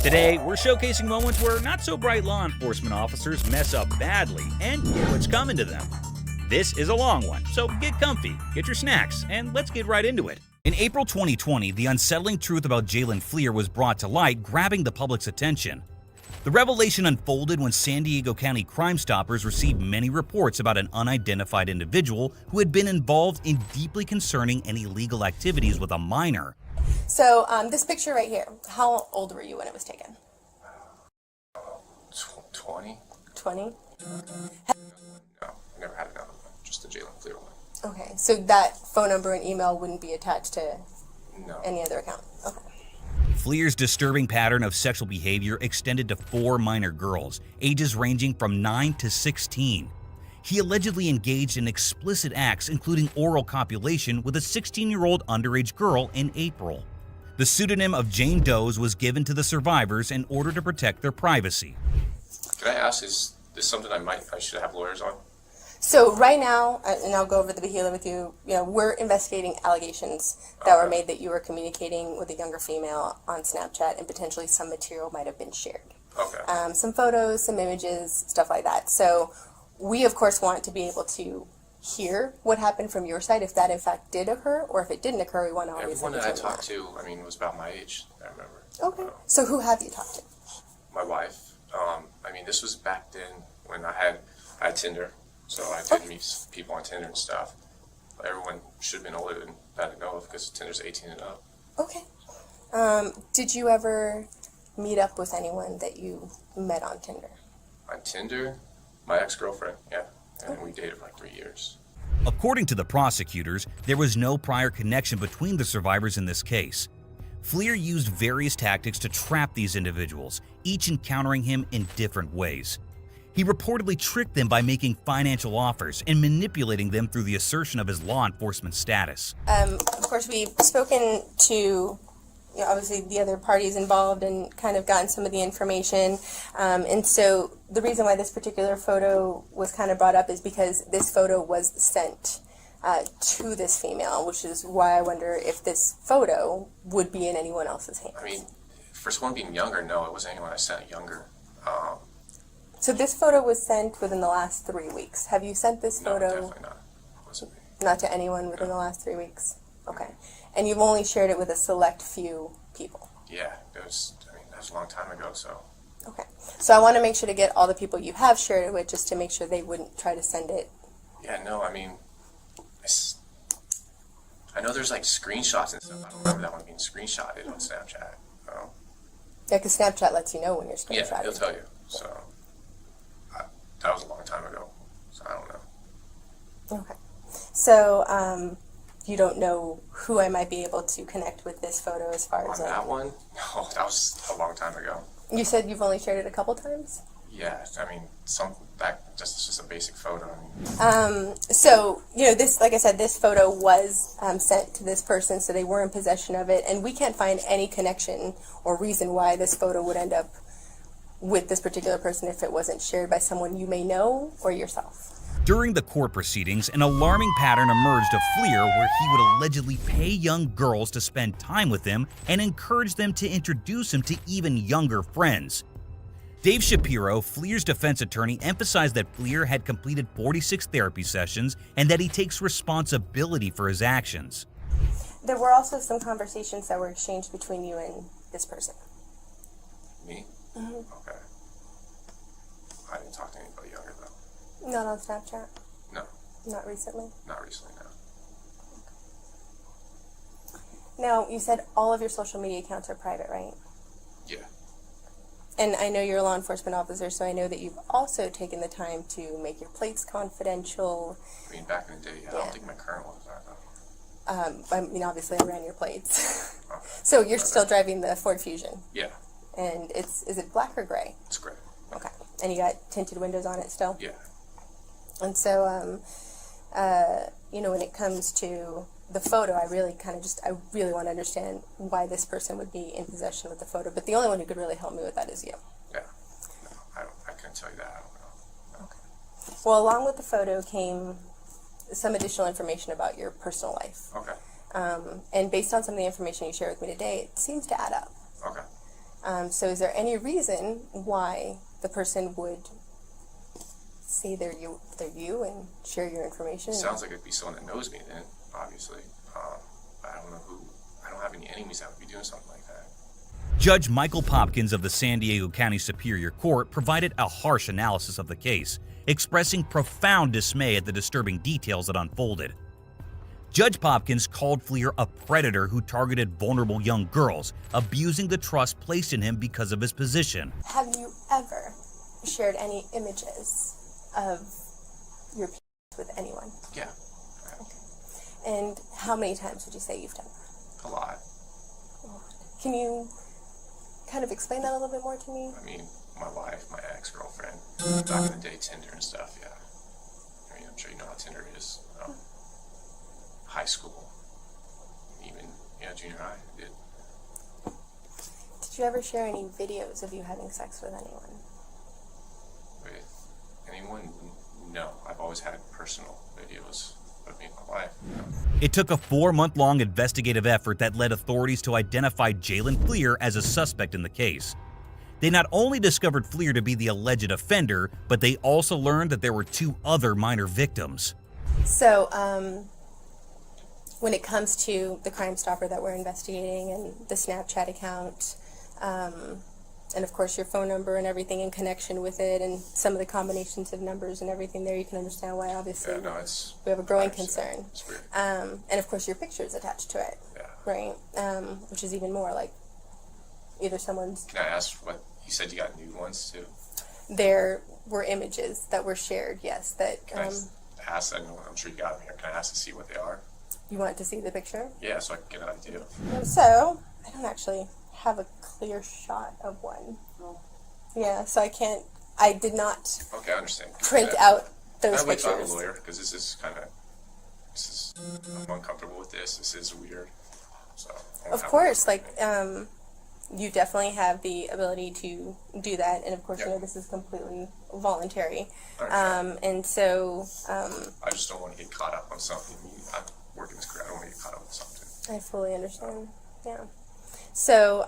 Today, we're showcasing moments where not-so-bright law enforcement officers mess up badly and get what's coming to them. This is a long one, so get comfy, get your snacks, and let's get right into it. In April 2020, the unsettling truth about Jalen Fleer was brought to light, grabbing the public's attention. The revelation unfolded when San Diego County Crime Stoppers received many reports about an unidentified individual who had been involved in deeply concerning and illegal activities with a minor. So this picture right here, how old were you when it was taken? 20. 20? No, I never had another one, just the Jalen Fleer one. Okay, so that phone number and email wouldn't be attached to No. any other account? Okay. Fleer's disturbing pattern of sexual behavior extended to 4 minor girls, ages ranging from 9 to 16. He allegedly engaged in explicit acts, including oral copulation, with a 16-year-old underage girl in April. The pseudonym of Jane Doe's was given to the survivors in order to protect their privacy. Could I ask, is this something I should have lawyers on? So right now, and I'll go over the behavior with you, we're investigating allegations that were made that you were communicating with a younger female on Snapchat and potentially some material might have been shared. Okay. Some photos, some images, stuff like that. So we, of course, want to be able to hear what happened from your side, if that in fact did occur, or if it didn't occur, we want to obviously Everyone that I talked to, was about my age, I remember. Okay. So who have you talked to? My wife. This was back then when I had Tinder, so I did meet people on Tinder and stuff. Everyone should have been older than that to know because Tinder's 18 and up. Okay. Did you ever meet up with anyone that you met on Tinder? On Tinder, my ex-girlfriend, yeah, and we dated for like 3 years. According to the prosecutors, there was no prior connection between the survivors in this case. Fleer used various tactics to trap these individuals, each encountering him in different ways. He reportedly tricked them by making financial offers and manipulating them through the assertion of his law enforcement status. Of course, we've spoken to obviously the other parties involved and kind of gotten some of the information. And so the reason why this particular photo was kind of brought up is because this photo was sent to this female, which is why I wonder if this photo would be in anyone else's hands. For someone being younger, no, it wasn't anyone I sent younger. So this photo was sent within the last 3 weeks. Have you sent this photo? No, definitely not. It wasn't me. Not to anyone within the last 3 weeks? Okay. And you've only shared it with a select few people? Yeah, that was a long time ago, so. Okay. So I want to make sure to get all the people you have shared it with just to make sure they wouldn't try to send it. Yeah, no, I know there's like screenshots and stuff. I don't remember that one being screenshotted on Snapchat. Oh. Yeah, because Snapchat lets you know when you're screenshotting. Yeah, he'll tell you. So that was a long time ago, so I don't know. Okay. So you don't know who I might be able to connect with this photo as far as... On that one? No, that was a long time ago. You said you've only shared it a couple times? Yeah, just a basic photo. So, this, like I said, this photo was sent to this person, so they were in possession of it, and we can't find any connection or reason why this photo would end up with this particular person if it wasn't shared by someone you may know or yourself. During the court proceedings, an alarming pattern emerged of Fleer where he would allegedly pay young girls to spend time with him and encourage them to introduce him to even younger friends. Dave Shapiro, Fleer's defense attorney, emphasized that Fleer had completed 46 therapy sessions and that he takes responsibility for his actions. There were also some conversations that were exchanged between you and this person. Me? Mm-hmm. Okay. I didn't talk to anybody younger, though. Not on Snapchat? No. Not recently? Not recently, no. Now, you said all of your social media accounts are private, right? Yeah. And I know you're a law enforcement officer, so I know that you've also taken the time to make your plates confidential. Back in the day, I don't think my current ones are, though. Obviously I ran your plates. Okay. So you're still driving the Ford Fusion? Yeah. And is it black or gray? It's gray. Okay. And you got tinted windows on it still? Yeah. And so, when it comes to the photo, I really want to understand why this person would be in possession of the photo. But the only one who could really help me with that is you. Yeah. No, I couldn't tell you that. I don't know. Okay. Well, along with the photo came some additional information about your personal life. Okay. And based on some of the information you shared with me today, it seems to add up. Okay. So is there any reason why the person would say they're you and share your information? Sounds like it'd be someone that knows me then, obviously. I don't know who. I don't have any enemies that would be doing something like that. Judge Michael Popkins of the San Diego County Superior Court provided a harsh analysis of the case, expressing profound dismay at the disturbing details that unfolded. Judge Popkins called Fleer a predator who targeted vulnerable young girls, abusing the trust placed in him because of his position. Have you ever shared any images of your penis with anyone? Yeah. And how many times would you say you've done that? A lot. Can you kind of explain that a little bit more to me? I mean, my wife, my ex-girlfriend, back in the day, Tinder and stuff, yeah. I mean, I'm sure you know how Tinder is. High school, even, junior high, I did. Did you ever share any videos of you having sex with anyone? With anyone? No. I've always had personal videos of me and my wife. It took a 4-month-long investigative effort that led authorities to identify Jalen Fleer as a suspect in the case. They not only discovered Fleer to be the alleged offender, but they also learned that there were 2 other minor victims. So, when it comes to the Crime Stopper that we're investigating and the Snapchat account, and of course your phone number and everything in connection with it, and some of the combinations of numbers and everything there, you can understand why obviously we have a growing concern. It's weird. And of course your picture's attached to it, Yeah. right? Which is even more like either someone's... Can I ask what, you said you got new ones too? There were images that were shared, yes, that... Can I ask, I'm sure you got them here, can I ask to see what they are? You want to see the picture? Yeah, so I can get an idea. So, I don't actually have a clear shot of one. Oh. Yeah, so I did not Okay, I understand. print out those I wait till I'm a pictures. lawyer, because I'm uncomfortable with this. This is weird. So Of course, like, you definitely have the ability to do that, and of course, you know, this is completely voluntary. And so, I just don't want to get caught up on something. I work in this career. I don't want to get caught up on something. I fully understand. Yeah. So,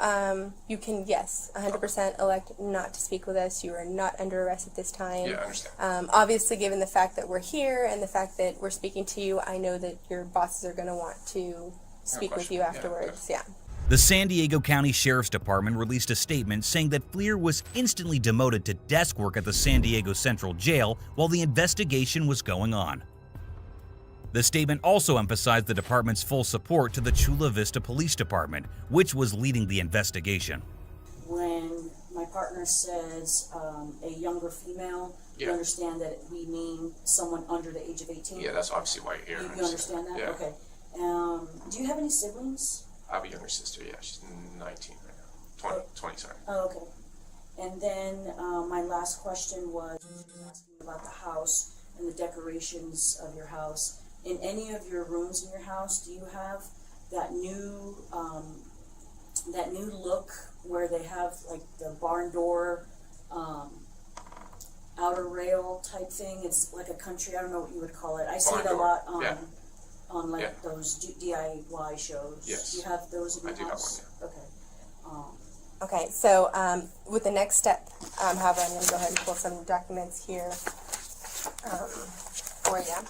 you can, yes, 100% elect not to speak with us. You are not under arrest at this time. Yeah, I understand. Obviously, given the fact that we're here and the fact that we're speaking to you, I know that your bosses are going to want to speak with you afterwards. Yeah. The San Diego County Sheriff's Department released a statement saying that Fleer was instantly demoted to desk work at the San Diego Central Jail while the investigation was going on. The statement also emphasized the department's full support to the Chula Vista Police Department, which was leading the investigation. When my partner says a younger female, you understand that we mean someone under the age of 18? Yeah, that's obviously why you're here. You understand that? Yeah. Okay. Do you have any siblings? I have a younger sister, yeah. She's 19 right now. 20, sorry. Oh, okay. And then my last question was asking about the house and the decorations of your house. In any of your rooms in your house, do you have that new look where they have like the barn door outer rail type thing? It's like a country, I don't know what you would call it. I see it a lot on like those DIY shows. Yes. Do you have those in your I do house? have one, Okay. Okay, so with the next step, however, I'm going to go ahead and pull some documents here for you.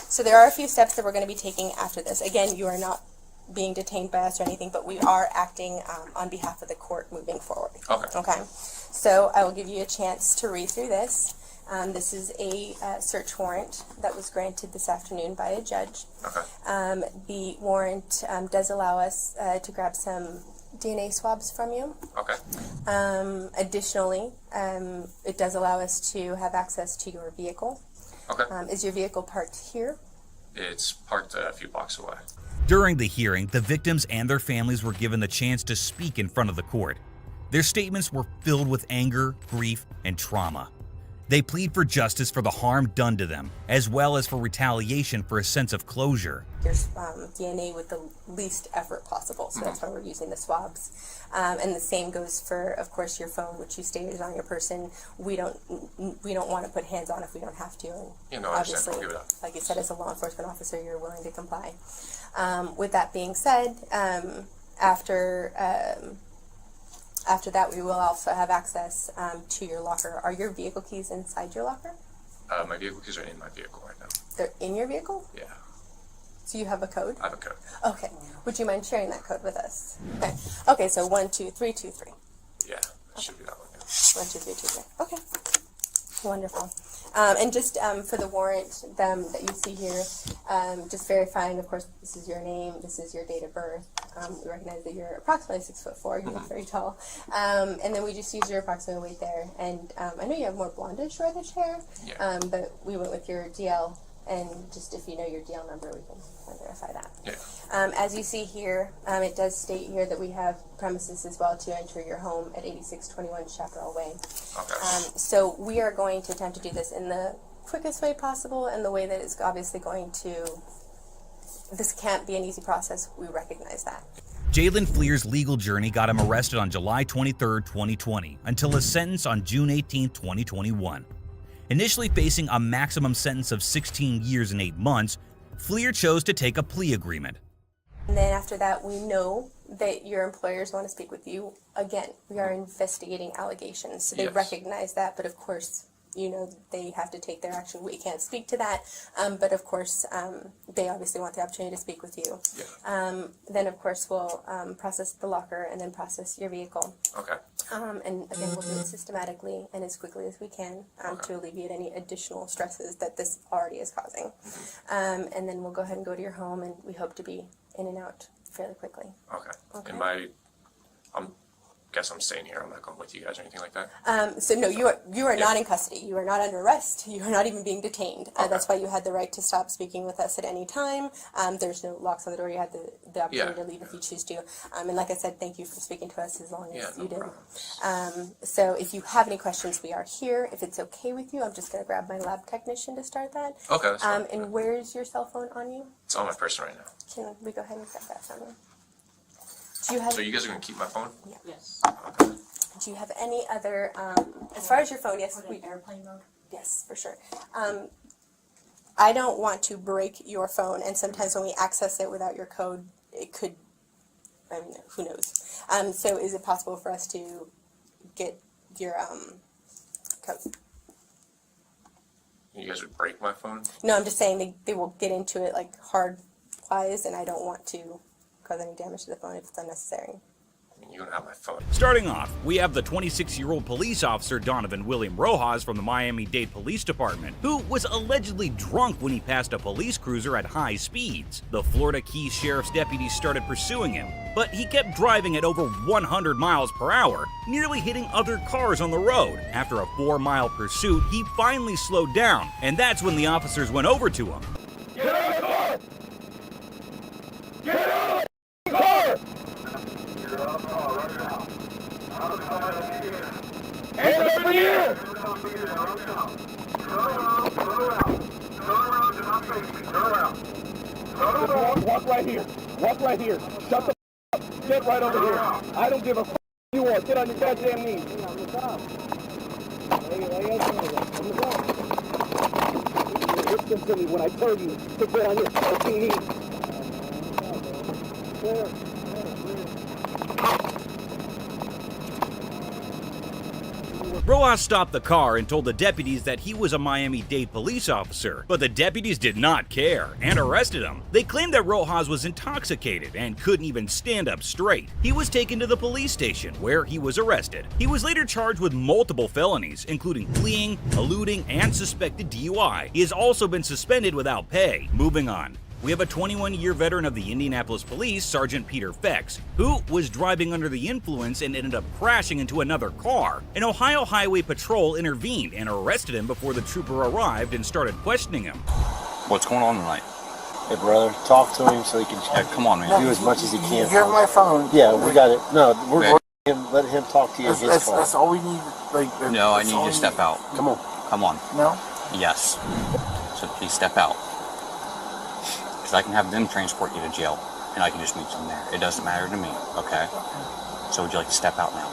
So there are a few steps that we're going to be taking after this. Again, you are not being detained by us or anything, but we are acting on behalf of the court moving forward. Okay. Okay. So I will give you a chance to read through this. This is a search warrant that was granted this afternoon by a judge. Okay. The warrant does allow us to grab some DNA swabs from you. Okay. Additionally, it does allow us to have access to your vehicle. Okay. Is your vehicle parked here? It's parked a few blocks away. During the hearing, the victims and their families were given the chance to speak in front of the court. Their statements were filled with anger, grief, and trauma. They plead for justice for the harm done to them, as well as for retaliation for a sense of closure. Your DNA with the least effort possible, so that's why we're using the swabs. And the same goes for, of course, your phone, which you stated is on your person. We don't want to put hands on if we don't have to. And Yeah, no, I understand. obviously, I'll give it up. like you said, as a law enforcement officer, you're willing to comply. With that being said, after After that, we will also have access to your locker. Are your vehicle keys inside your locker? My vehicle keys are in my vehicle right now. They're in your vehicle? Yeah, So you have a code? I have a code. Okay. Would you mind sharing that code with us? Okay. Okay, so 12323. Yeah, that should be that one. Yeah. 12323. Okay. Wonderful. And just for the warrant that you see here, just verifying, of course, this is your name, this is your date of birth. We recognize that you're approximately 6'4", you look very tall. And then we just use your approximate weight there. And I know you have more blondish reddish hair, Yeah. but we went with your DL. And just if you know your DL number, we can verify that. Yeah. As you see here, it does state here that we have premises as well to enter your home at 8621 Chaparral Way. Okay. So we are going to attempt to do this in the quickest way possible and the way that is obviously going to, this can't be an easy process, we recognize that. Jalen Fleer's legal journey got him arrested on July 23, 2020, until his sentence on June 18, 2021. Initially facing a maximum sentence of 16 years and 8 months, Fleer chose to take a plea agreement. And then after that, we know that your employers want to speak with you. Again, we are investigating allegations, so they Yes. recognize that, but of course, you know, they have to take their action. We can't speak to that, but of course, they obviously want the opportunity to speak with you. Yeah. Then, of course, we'll process the locker and then process your vehicle. Okay. And again, we'll do it systematically and as quickly as we can to alleviate any additional stresses that this already is causing. And then we'll go ahead and go to your home, and we hope to be in and out fairly quickly. Okay. Okay. And guess I'm staying here. I'm not going with you guys or anything like that. So no, you are not in custody. You are not under arrest. You are not even being detained. Okay. That's why you had the right to stop speaking with us at any time. There's no locks on the door. You had the opportunity to leave if you choose to. And like I said, thank you for speaking to us as long as no you did. problem. So if you have any questions, we are here. If it's okay with you, I'm just going to grab my lab technician to start that. Okay, that's fine. And where's your cell phone on you? It's on my person right now. Can we go ahead and grab that from you? Do you have? So you guys are going to keep my phone? Yes. Okay. Do you have any other? As far as your phone, yes, Put it in airplane mode. yes, for sure. I don't want to break your phone, and sometimes when we access it without your code, it could. I mean, who knows? So, is it possible for us to get your code? You guys would break my phone? No, I'm just saying they will get into it like hard-wise, and I don't want to cause any damage to the phone if it's unnecessary. I mean, you don't have my phone. Starting off, we have the 26-year-old police officer Donovan William Rojas from the Miami-Dade Police Department, who was allegedly drunk when he passed a police cruiser at high speeds. The Florida Keys Sheriff's deputies started pursuing him, but he kept driving at over 100 miles per hour, nearly hitting other cars on the road. After a 4-mile pursuit, he finally slowed down, and that's when the officers went over to him. Get out of the car! Get out of the car! Hands up in the air! Walk right here. Walk right here. Shut the up. Get right over here. I don't give a f you want. Get on your goddamn knees. Listen to me when I tell you to get on your fucking knees. Rojas stopped the car and told the deputies that he was a Miami-Dade police officer, but the deputies did not care and arrested him. They claimed that Rojas was intoxicated and couldn't even stand up straight. He was taken to the police station where he was arrested. He was later charged with multiple felonies, including fleeing, eluding, and suspected DUI. He has also been suspended without pay. Moving on. We have a 21-year veteran of the Indianapolis Police, Sergeant Peter Fex, who was driving under the influence and ended up crashing into another car. An Ohio Highway Patrol intervened and arrested him before the trooper arrived and started questioning him. What's going on tonight? Hey, brother, talk to him so he can Yeah, come on, man. do as much as he can. You have my phone. Yeah, we got it. No, we're Okay. let him talk to you in his That's car. all we need. No, I need you to step out. Come on. Come on. No? Yes. So please step out. Because I can have them transport you to jail, and I can just meet them there. It doesn't matter to me, okay? So would you like to step out now?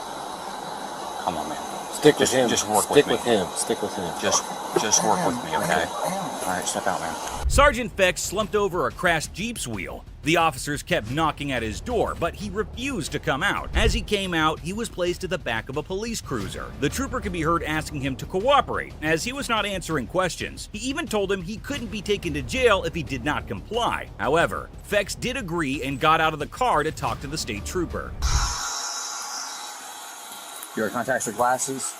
Come on, man. Stick with him. Just work Stick with me. him. Stick with him. Just work with me, okay? All right, step out, man. Sergeant Fex slumped over a crashed Jeep's wheel. The officers kept knocking at his door, but he refused to come out. As he came out, he was placed at the back of a police cruiser. The trooper could be heard asking him to cooperate, as he was not answering questions. He even told him he couldn't be taken to jail if he did not comply. However, Fex did agree and got out of the car to talk to the state trooper. Your contacts or glasses?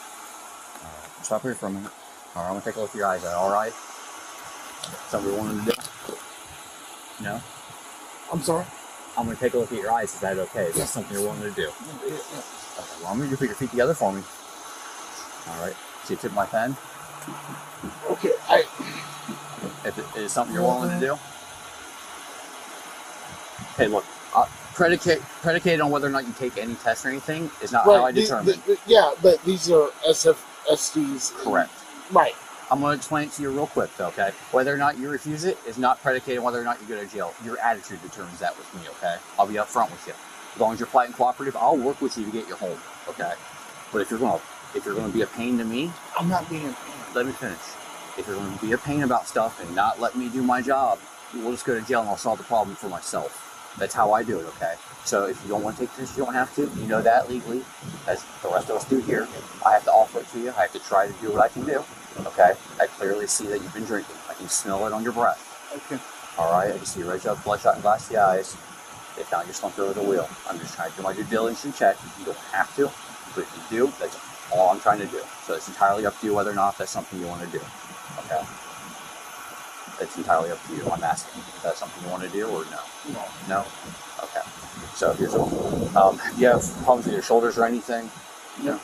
Stop here for a minute. All right, I'm gonna take a look at your eyes. Is that all right? Something you wanted to do? No? I'm sorry? I'm gonna take a look at your eyes. Is that okay? Is that something you're willing to do? Okay, well, I'm gonna put your feet together for me. All right. See the tip of my pen? Okay, If it is something you're willing to do? Hey, look. Predicated on whether or not you take any test or anything is not how I determine. Yeah, but these are SFSDs. Correct. Right. I'm going to explain it to you real quick, though, okay? Whether or not you refuse it is not predicated on whether or not you go to jail. Your attitude determines that with me, okay? I'll be upfront with you. As long as you're polite and cooperative, I'll work with you to get you home, okay? But if you're going to be a pain to me, I'm not being a pain. let me finish. If you're going to be a pain about stuff and not let me do my job, we'll just go to jail and I'll solve the problem for myself. That's how I do it, okay? So if you don't want to take this, you don't have to. You know that legally, as the rest of us do here. I have to offer it to you. I have to try to do what I can do, okay? I clearly see that you've been drinking. I can smell it on your breath. Okay. All right, I can see your red shot, bloodshot, and glassy eyes. If not, you're slumped over the wheel. I'm just trying to do my due diligence check. You don't have to, but if you do, that's all I'm trying to do. So it's entirely up to you whether or not that's something you want to do, okay? It's entirely up to you. I'm asking, is that something you want to do or no? No. No? Okay. So here's what, do you have problems with your shoulders or anything? No.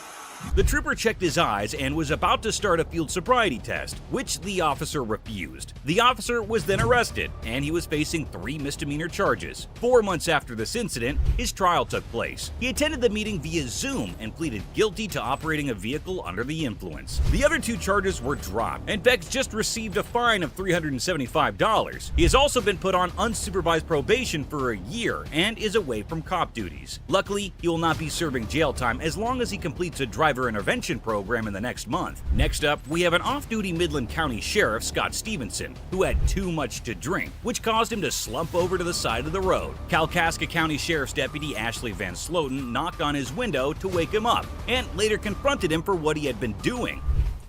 The trooper checked his eyes and was about to start a field sobriety test, which the officer refused. The officer was then arrested, and he was facing 3 misdemeanor charges. 4 months after this incident, his trial took place. He attended the meeting via Zoom and pleaded guilty to operating a vehicle under the influence. The other 2 charges were dropped, and Bex just received a fine of $375. He has also been put on unsupervised probation for a year and is away from cop duties. Luckily, he will not be serving jail time as long as he completes a driver intervention program in the next month. Next up, we have an off-duty Midland County Sheriff, Scott Stevenson, who had too much to drink, which caused him to slump over to the side of the road. Kalkaska County Sheriff's Deputy Ashley Van Sloten knocked on his window to wake him up, and later confronted him for what he had been doing.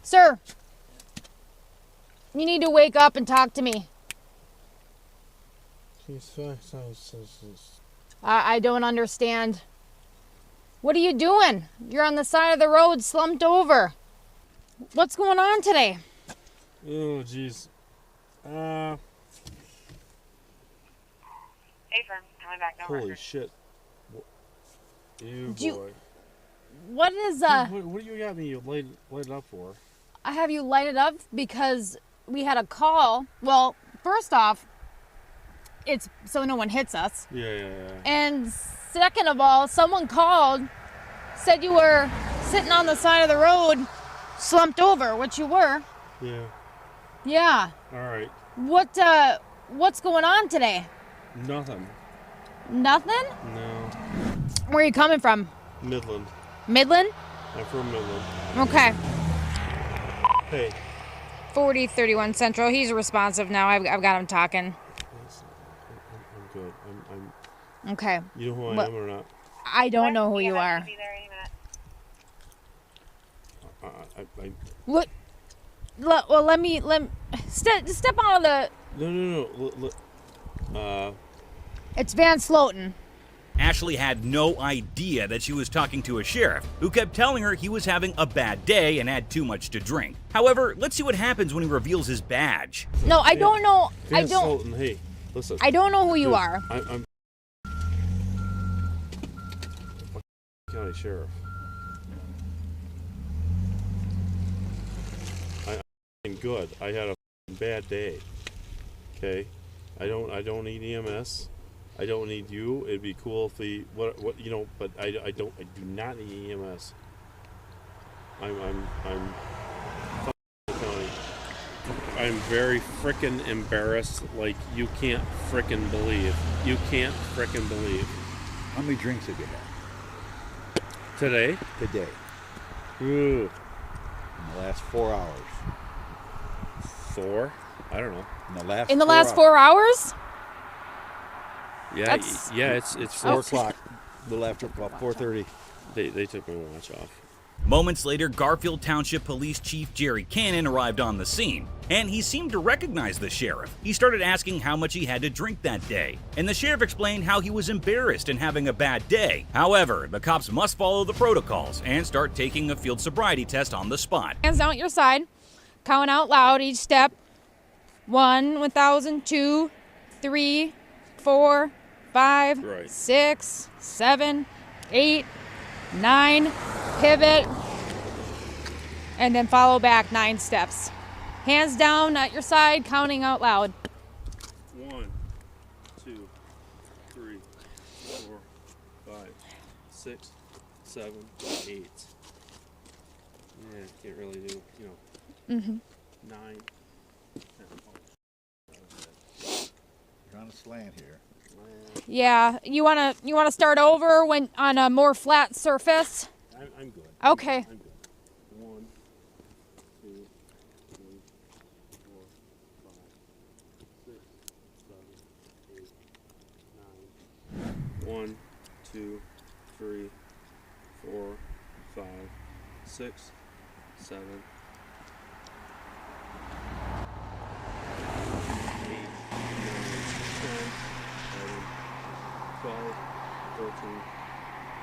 Sir, you need to wake up and talk to me. I don't understand. What are you doing? You're on the side of the road, slumped over. What's going on today? Oh, jeez. Affirm, coming back, no Holy record. shit. Ew, Do you- boy. What is, What do you got me lighted up for? I have you lighted up because we had a call. Well, first off, it's so no one hits us. Yeah. And second of all, someone called, said you were sitting on the side of the road, slumped over, which you were. Yeah. Yeah. Alright. What's going on today? Nothing. Nothing? No. Where are you coming from? Midland. Midland? I'm from Midland. Okay. Hey. 4031 Central. He's responsive now. I've got him talking. I'm good. I'm Okay. You know who I What? am or not? I don't know who you Yeah, are. Be there any minute. Look. Well, let me step out of the. No. It's Van Sloten. Ashley had no idea that she was talking to a sheriff who kept telling her he was having a bad day and had too much to drink. However, let's see what happens when he reveals his badge. No, I don't know. I Van don't. Sloten, hey, listen. I don't know who you Dude, are. I'm county sheriff. I'm good. I had a bad day. Okay, I don't need EMS. I don't need you. It'd be cool if the what but I do not need EMS. I'm county. I'm very frickin' embarrassed, like you can't frickin' believe. You can't frickin' believe. How many drinks have you had Today, today? Ooh. In the last 4 hours. 4? I don't know. In the last 4 hours? Yeah, That's- yeah. It's 4 o'clock. A little after about 4:30. They took my watch off. Moments later, Garfield Township Police Chief Jerry Cannon arrived on the scene, and he seemed to recognize the sheriff. He started asking how much he had to drink that day, and the sheriff explained how he was embarrassed and having a bad day. However, the cops must follow the protocols and start taking a field sobriety test on the spot. Hands down at your side, count out loud each step. 1, 1,000, 2, 3, 4, 5, Right. 6, 7, 8, 9, pivot, and then follow back 9 steps. Hands down at your side, counting out loud. 1, 2, 3, 4, 5, 6, 7, 8. Yeah, can't really do, 9. 10. You're on a slant here. Yeah, you wanna start over when on a more flat surface? I'm good. Okay. I'm good. 1, 2, 3, 4, 5, 6, 7, 8, 9. 1, 2, 3, 4, 5, 6, 7, 8, 9, 10, 11, 12, 13,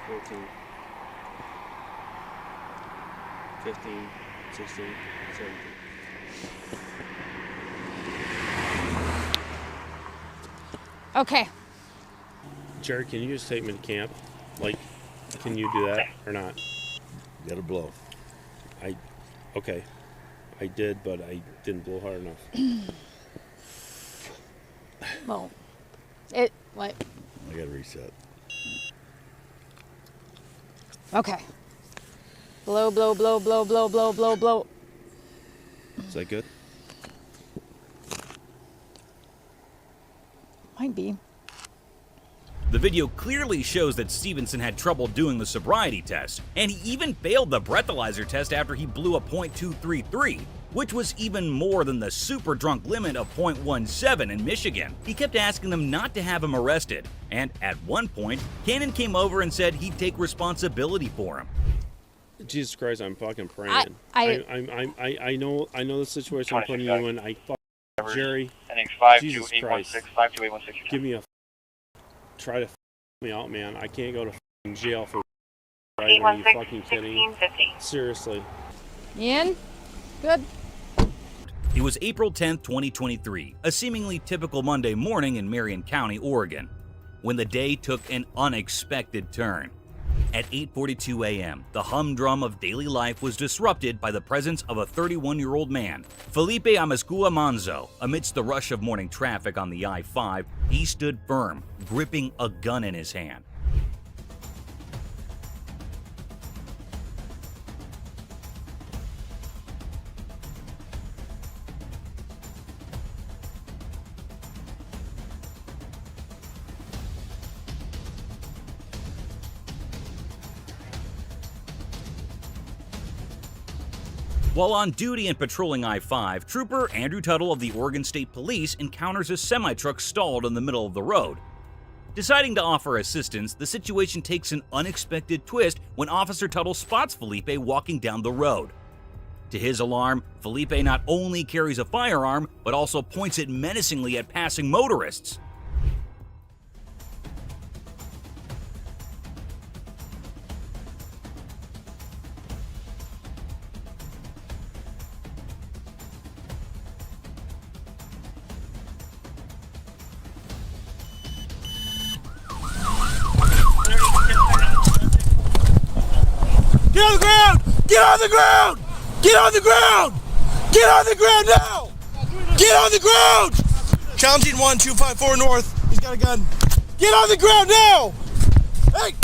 14, 15, 16, 17. Okay. Jerry, can you just take me to camp? Like, can you do that or not? You gotta blow. Okay. I did, but I didn't blow hard enough. Well, what? I gotta reset. Okay. Blow, blow, blow, blow, blow, blow, blow, blow. Is that good? Might be. The video clearly shows that Stevenson had trouble doing the sobriety test, and he even failed the breathalyzer test after he blew a .233, which was even more than the super drunk limit of .17 in Michigan. He kept asking them not to have him arrested, and at one point, Cannon came over and said he'd take responsibility for him. Jesus Christ, I'm fucking praying. I know the situation I'm putting you in. Jerry, Jesus Christ, give me a try to me out, man. I can't go to jail for driving. Are you fucking kidding? Seriously. Ian? Good. It was April 10th, 2023, a seemingly typical Monday morning in Marion County, Oregon, when the day took an unexpected turn. At 8:42 a.m., the humdrum of daily life was disrupted by the presence of a 31-year-old man, Felipe Amezcua Manzo. Amidst the rush of morning traffic on the I-5, he stood firm, gripping a gun in his hand. While on duty and patrolling I-5, Trooper Andrew Tuttle of the Oregon State Police encounters a semi-truck stalled in the middle of the road. Deciding to offer assistance, the situation takes an unexpected twist when Officer Tuttle spots Felipe walking down the road. To his alarm, Felipe not only carries a firearm, but also points it menacingly at passing motorists. Get on the ground! Get on the ground! Get on the ground! Get on the ground now! Get on the ground! Counting 1, 2, 5, 4 north. He's got a gun. Get on the ground now! Hey!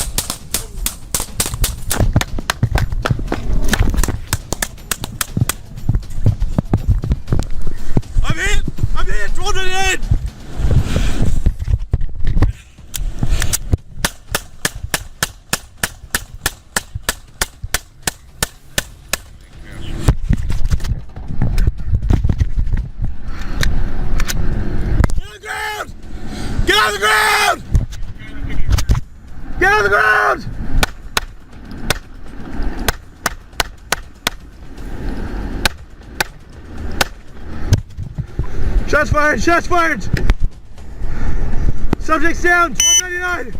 I'm hit! I'm hit! Hold it in! Shots fired! Shots fired! Subject's down! 1299!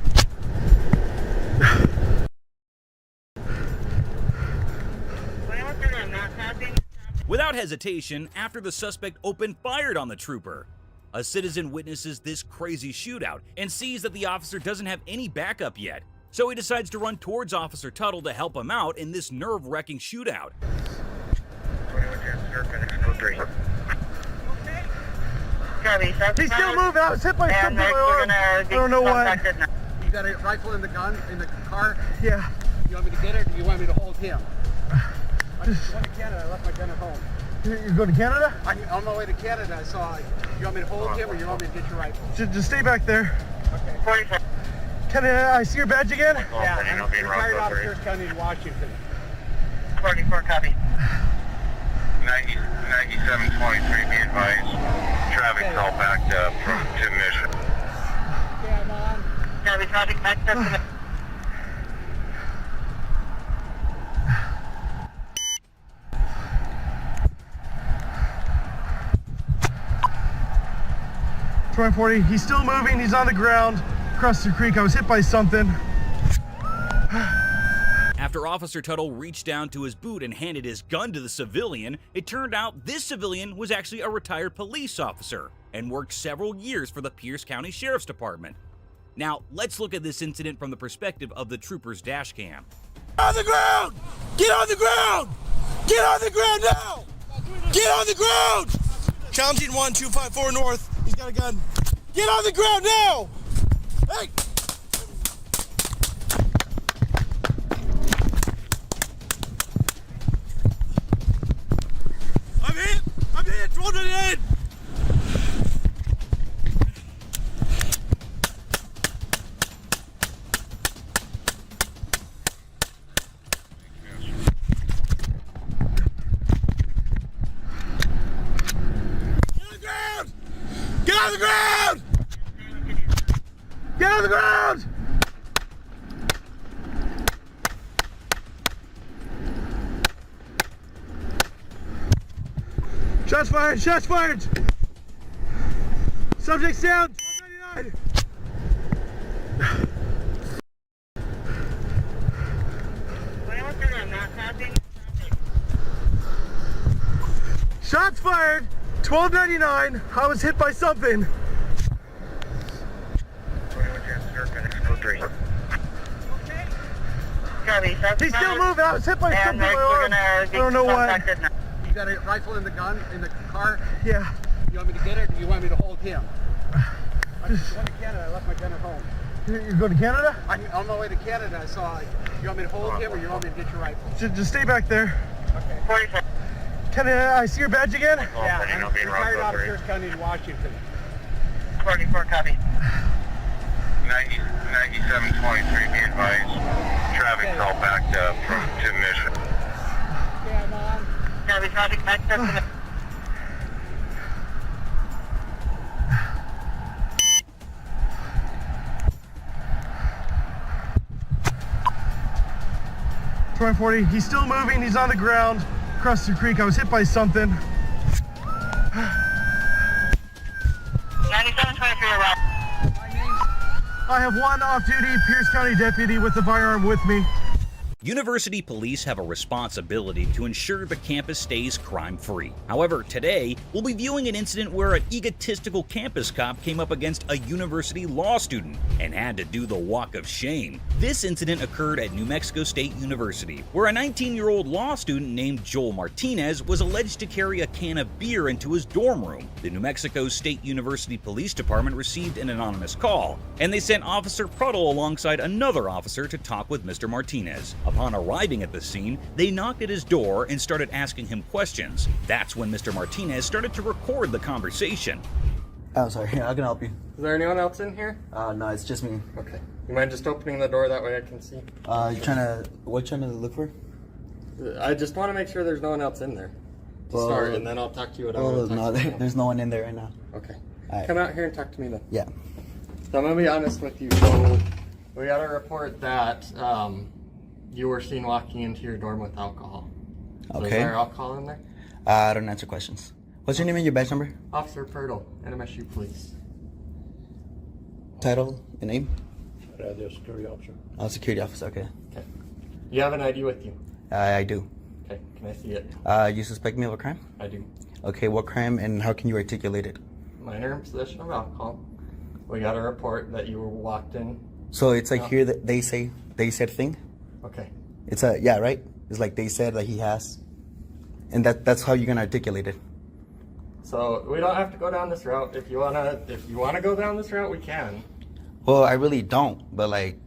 Without hesitation, after the suspect opened fire on the trooper, a citizen witnesses this crazy shootout and sees that the officer doesn't have any backup yet, so he decides to run towards Officer Tuttle to help him out in this nerve-wracking shootout. He's still moving. I was hit by something. I don't know what. You got a rifle in the gun in the car? Yeah. You want me to get it, or do you want me to hold him? I just went to Canada. I left my gun at home. You're going to Canada? I'm on my way to Canada. I saw. You want me to hold him, or you want me to get your rifle? Just stay back there. Okay. Can I see your badge again? Yeah, I'm retired out of Pierce County in Washington. 44 copy. 9723, be advised. Traffic call backed up from Tim Mission. Okay, I'm on. Copy, traffic backed up to 2040. He's still moving. He's on the ground across the creek. I was hit by something. After Officer Tuttle reached down to his boot and handed his gun to the civilian, it turned out this civilian was actually a retired police officer and worked several years for the Pierce County Sheriff's Department. Now, let's look at this incident from the perspective of the trooper's dash cam. On the ground! Get on the ground! Get on the ground now! Get on the ground! Challenging 1254 north. He's got a gun. Get on the ground now! Hey! I'm hit! I'm hit! Roll it in! Get on the ground! Get on the ground! Shots fired! Shots fired! Subject's down! 1299! Shots fired! 1299. I was hit by something. He's still moving. I was hit by something. I don't know what. You got a rifle in the gun in the car? Yeah. You want me to get it, or do you want me to hold him? I just went to Canada. I left my gun at home. You're going to Canada? I'm on my way to Canada. I saw. You want me to hold him, or you want me to get your rifle? Just stay back there. Okay. 44. Can I see your badge again? Yeah, I'm retired out of Pierce County in Washington. 44 copy. 9723, be advised. Traffic call backed up from Tim Mission. Okay, I'm on. Copy, traffic backed up to 2040. He's still moving. He's on the ground across the creek. I was hit by something. 9723 arrived. I have one off-duty Pierce County deputy with a firearm with me. University police have a responsibility to ensure the campus stays crime-free. However, today, we'll be viewing an incident where an egotistical campus cop came up against a university law student and had to do the walk of shame. This incident occurred at New Mexico State University, where a 19-year-old law student named Joel Martinez was alleged to carry a can of beer into his dorm room. The New Mexico State University Police Department received an anonymous call, and they sent Officer Pruddle alongside another officer to talk with Mr. Martinez. Upon arriving at the scene, they knocked at his door and started asking him questions. That's when Mr. Martinez started to record the conversation. Oh, sorry. Yeah, I can help you. Is there anyone else in here? No, it's just me. Okay. You mind just opening the door, that way I can see? What you trying to look for? I just want to make sure there's no one else in there to start, and then I'll talk to you. There's no one in there right now. Okay. Right. Come out here and talk to me then. Yeah. So I'm going to be honest with you. So we got a report that you were seen walking into your dorm with alcohol. So Okay. is there alcohol in there? I don't answer questions. What's your name and your badge number? Officer Purtle, NMSU Police. Title and name? The security officer. Oh, security officer. Okay. Okay. You have an ID with you? I do. Okay, can I see it? You suspect me of a crime? I do. Okay, what crime and how can you articulate it? Minor in possession of alcohol. We got a report that you were walked in. So it's like here that they said thing? Okay. It's a, yeah, right? It's like they said that he has. And that's how you're gonna articulate it. So we don't have to go down this route. If you wanna go down this route, we can. Well, I really don't, but like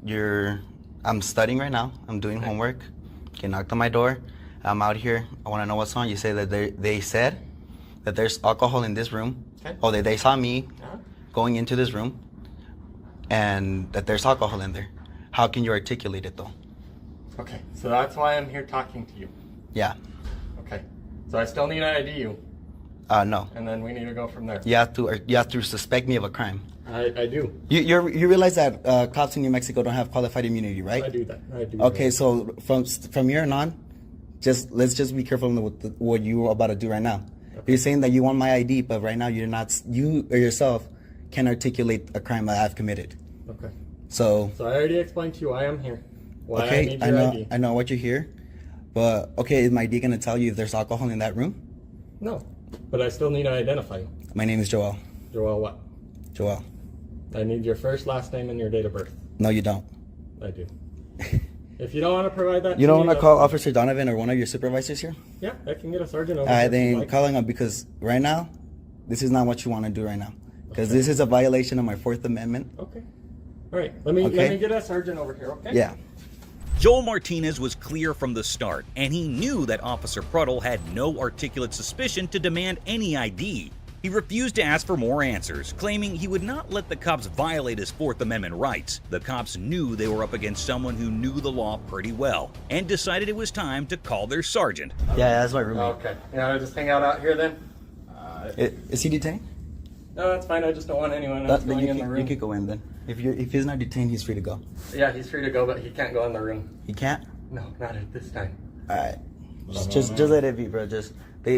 I'm studying right now. I'm doing homework. You knocked on my door. I'm out here. I want to know what's on. You say that they said that there's alcohol in this room. Okay. Oh, they saw me going into this room, and that there's alcohol in there. How can you articulate it though? Okay, so that's why I'm here talking to you. Yeah. Okay, so I still need to ID you. No. And then we need to go from there. You have to suspect me of a crime. I do. You realize that cops in New Mexico don't have qualified immunity, right? I do that. I do. Okay, so from here on, let's just be careful with what you're about to do right now. Okay. You're saying that you want my ID, but right now you or yourself can articulate a crime that I've committed. Okay. So I already explained to you why I'm here. Why okay, I need your ID. I know what you're here, but okay, is my ID gonna tell you if there's alcohol in that room? No, but I still need to identify you. My name is Joel. Joel what? Joel. I need your first, last name, and your date of birth. No, you don't. I do. If you don't want to provide that, you don't want to call Officer Donovan or one of your supervisors here? Yeah, I can get a sergeant over. Then calling them because right now, this is not what you want to do right now. Because this is a violation of my Fourth Amendment. Okay. All right. Let me get a sergeant over here. Okay. Yeah. Joel Martinez was clear from the start, and he knew that Officer Pruddle had no articulate suspicion to demand any ID. He refused to ask for more answers, claiming he would not let the cops violate his Fourth Amendment rights. The cops knew they were up against someone who knew the law pretty well, and decided it was time to call their sergeant. Yeah, that's my roommate. Okay. Yeah, I just hang out here then? Is he detained? No, that's fine. I just don't want anyone else going in the room. You could go in then. If he's not detained, he's free to go. Yeah, he's free to go, but he can't go in the room. He can't? No, not at this time. Alright. Just let it be, bro.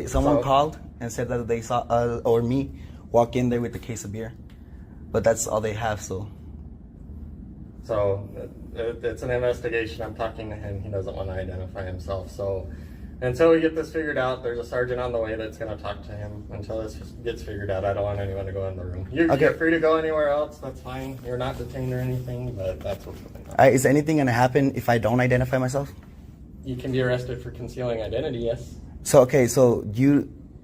Someone called and said that they saw or me walk in there with a case of beer. But that's all they have, so. So, it's an investigation. I'm talking to him. He doesn't want to identify himself. So, until we get this figured out, there's a sergeant on the way that's going to talk to him. Until this gets figured out, I don't want anyone to go in the room. You're free to go anywhere else. That's fine. You're not detained or anything, but that's what's going on. Is anything going to happen if I don't identify myself? You can be arrested for concealing identity, yes. So, okay,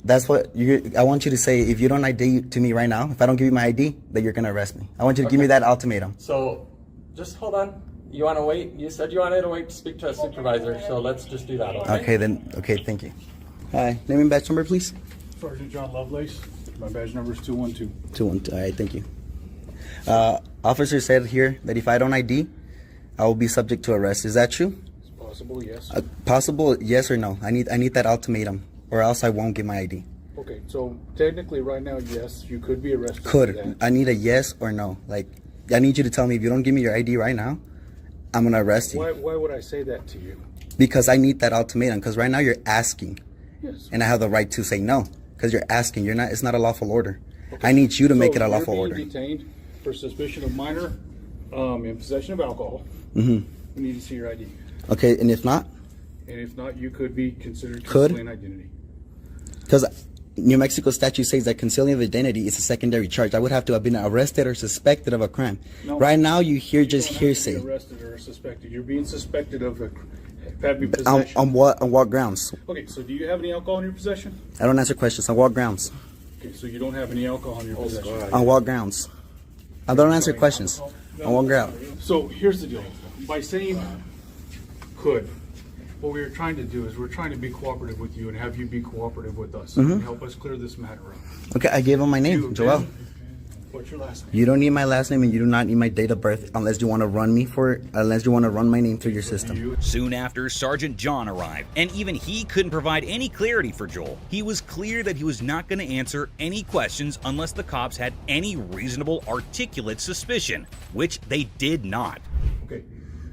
that's what I want you to say. If you don't ID to me right now, if I don't give you my ID, then you're going to arrest me. I want you to give me that ultimatum. So, just hold on. You want to wait? You said you wanted to wait to speak to a supervisor, so let's just do that, okay? Okay, thank you. Hi, name and badge number, please. Sergeant John Lovelace. My badge number is 212. 212, all right, thank you. Officer said here that if I don't ID, I will be subject to arrest. Is that true? It's possible, yes. Possible, yes or no? I need that ultimatum, or else I won't get my ID. Okay, so technically right now, yes, you could be arrested. Could. I need a yes or no. Like, I need you to tell me if you don't give me your ID right now, I'm going to arrest you. Why would I say that to you? Because I need that ultimatum, because right now you're asking. Yes. And I have the right to say no, because you're asking. It's not a lawful order. Okay. I need you to make it a lawful order. You're being detained for suspicion of minor in possession of alcohol. Mm-hmm. We need to see your ID. Okay, and if not? And if not, you could be considered concealing identity. Because New Mexico statute says that concealing of identity is a secondary charge. I would have to have been arrested or suspected of a crime. No, right now, you hear just hearsay. Arrested or suspected. You're being suspected of having possession. On what grounds? Okay, so do you have any alcohol in your possession? I don't answer questions. On what grounds? Okay, so you don't have any alcohol in your possession. On what grounds? I don't answer questions. On what ground? So here's the deal. By saying could, what we're trying to do is we're trying to be cooperative with you and have you be cooperative with us and help us clear this matter up. Okay, I gave him my name, Joel. What's your last name? You don't need my last name and you do not need my date of birth unless you want to run my name through your system. Soon after, Sergeant John arrived, and even he couldn't provide any clarity for Joel. He was clear that he was not going to answer any questions unless the cops had any reasonable, articulate suspicion, which they did not. Okay.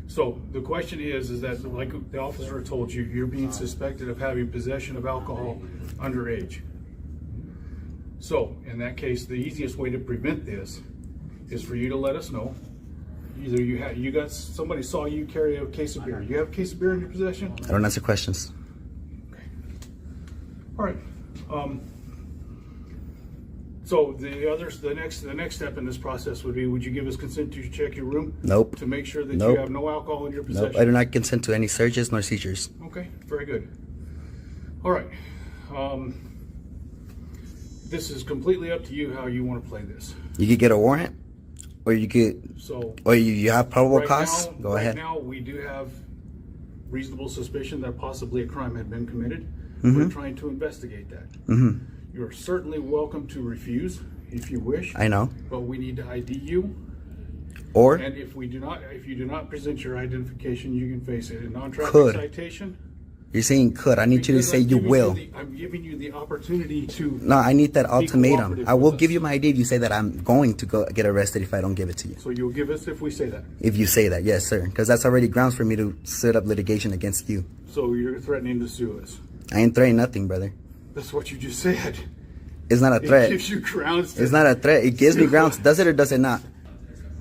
So the question is that, like the officer told you, you're being suspected of having possession of alcohol underage. So, in that case, the easiest way to prevent this is for you to let us know. Either you got somebody saw you carry a case of beer. You have a case of beer in your possession? I don't answer questions. Okay. All right. So the next step in this process would be: would you give us consent to check your room? Nope. To make sure that Nope. you have no alcohol in your possession. Nope. I do not consent to any searches nor seizures. Okay. Very good. All right. This is completely up to you how you want to play this. You could get a warrant, or you could, or you have probable cause. Go ahead. Right now, we do have reasonable suspicion that possibly a crime had been committed. Mhm. We're trying to investigate that. Mhm. You're certainly welcome to refuse if you wish. I know. But we need to ID you. Or And if you do not present your identification, you can face a non-traffic Could. citation. you're saying could. I need you to say you will. I'm giving you the opportunity to. No, I need that be ultimatum. cooperative I will with give us. you my ID if you say that I'm going to go get arrested if I don't give it to you. So you'll give us if we say that. If you say that, yes, sir. Because that's already grounds for me to set up litigation against you. So you're threatening to sue us. I ain't threatening nothing, brother. That's what you just said. It's not a It threat. gives you grounds to- It's not a threat. It gives me grounds. Does it or does it not?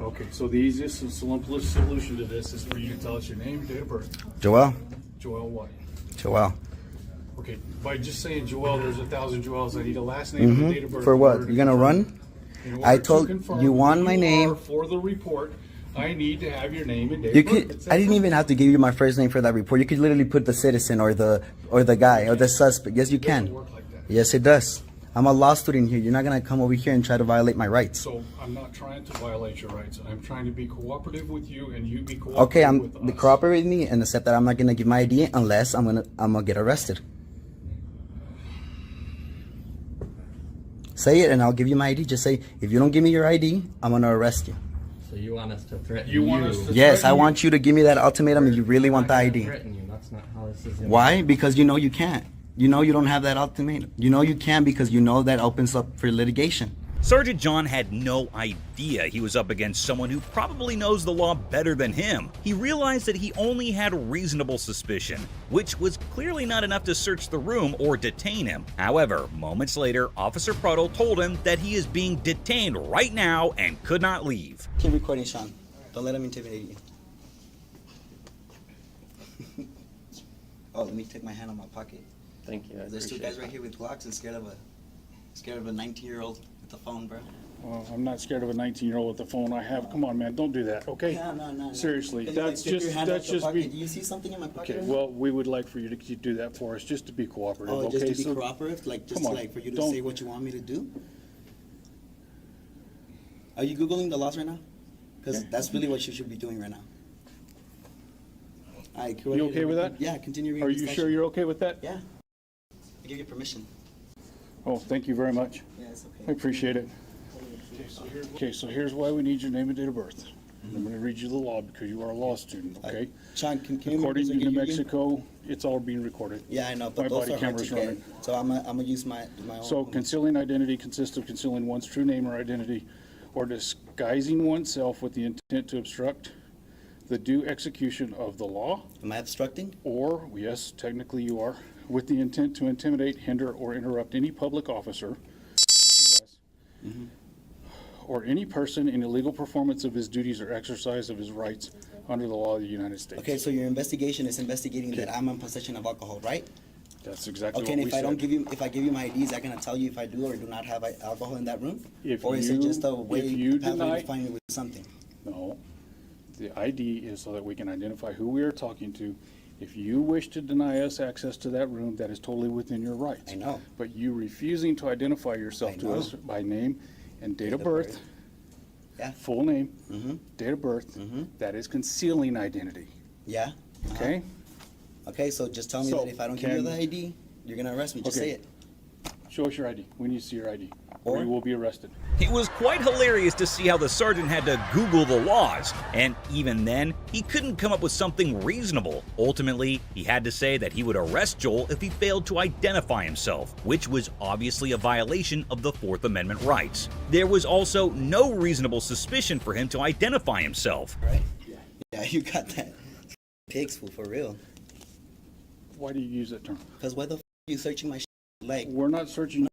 Okay, so the easiest and simplest solution to this is for you to tell us your name, date of birth. Joel. Joel what? Joel. Okay, by just saying Joel, there's 1,000 Joels. I need a last name and a date of birth. For in what? order to You're gonna confirm- run? in order I to told confirm you want who my you name. are for the report. I need to have your name and date You of birth. could. It's I didn't that even have to give you my first name for that report. You could literally put the citizen or the guy or the suspect. Yes, you can. Yes, it does. I'm a law student here. You're not gonna come over here and try to violate my rights. So I'm not trying to violate your rights. I'm trying to be cooperative with you, and you be cooperative Okay, with us. cooperate with me and accept that I'm not gonna give my ID unless I'm gonna get arrested. Say it and I'll give you my ID. Just say, if you don't give me your ID, I'm gonna arrest you. So you want us to threaten You want us to Yes, I threaten want you to give me that ultimatum if you really want the I'm not ID. gonna threaten you. That's not how this is gonna Why? Because you know you can't. You know you don't have that ultimatum. You know you can because you know that opens up for litigation. Sergeant John had no idea he was up against someone who probably knows the law better than him. He realized that he only had reasonable suspicion, which was clearly not enough to search the room or detain him. However, moments later, Officer Pruddle told him that he is being detained right now and could not leave. Keep recording, Sean. Don't let him intimidate you. Oh, let me take my hand on my pocket. Thank you. There's two guys right here with Glocks and scared of a 19-year-old with the phone, bro. Well, I'm not scared of a 19-year-old with the phone I have. Come on, man, don't do that, okay? No. Seriously, Can you, that's stick your just hand out your pocket? be. Do you see something in my pocket? Okay, right now? well, we would like for you to do that for us, just to be cooperative. Oh, okay? just to be So- cooperative, like just come on, like for you to don't- say what you want me to do. Are you googling the laws right now? Because that's really what you should be doing right now. All right, You okay with that? Yeah, continue reading. Are the you statute. sure you're okay with that? Yeah. I give you permission. Oh, thank you very much. Yeah, it's okay. I appreciate it. Okay, so here's why we need your name and date of birth. I'm going to read you the law because you are a law student, okay? Sean, can you According to make this New again? Mexico, it's all being recorded. Yeah, I know, but My those body are hard camera's to get. running. So I'm gonna use my own. So concealing identity consists of concealing one's true name or identity or disguising oneself with the intent to obstruct the due execution of the law. Am I obstructing? Or, yes, technically you are, with the intent to intimidate, hinder, or interrupt any public officer, this is us, or any person in illegal performance of his duties or exercise of his rights under the law of the United States. Okay, so your investigation is investigating that I'm in possession of alcohol, right? That's exactly Okay, what and we if I don't said. if I give you my ID, is that gonna tell you if I do or do not have alcohol in that room? If Or is it you- just a way if you pathway deny- to find me with something? No. The ID is so that we can identify who we are talking to. If you wish to deny us access to that room, that is totally within your rights. I know. But you refusing to identify yourself I to know. us by name and date of of birth, birth. Yeah. full name, Mm-hmm. date of birth, that is concealing identity, Yeah. okay? Okay, so just tell me So, that if I don't give you can- the ID, you're gonna arrest me. Just Okay. say it. Show us your ID. We need to see your ID, or Or- you will be arrested. It was quite hilarious to see how the sergeant had to Google the laws, and even then, he couldn't come up with something reasonable. Ultimately, he had to say that he would arrest Joel if he failed to identify himself, which was obviously a violation of the Fourth Amendment rights. There was also no reasonable suspicion for him to identify himself. Right? Yeah, you got that. Pig's fool for real. Why do you use that term? Because why the f are you searching my like? We're not searching.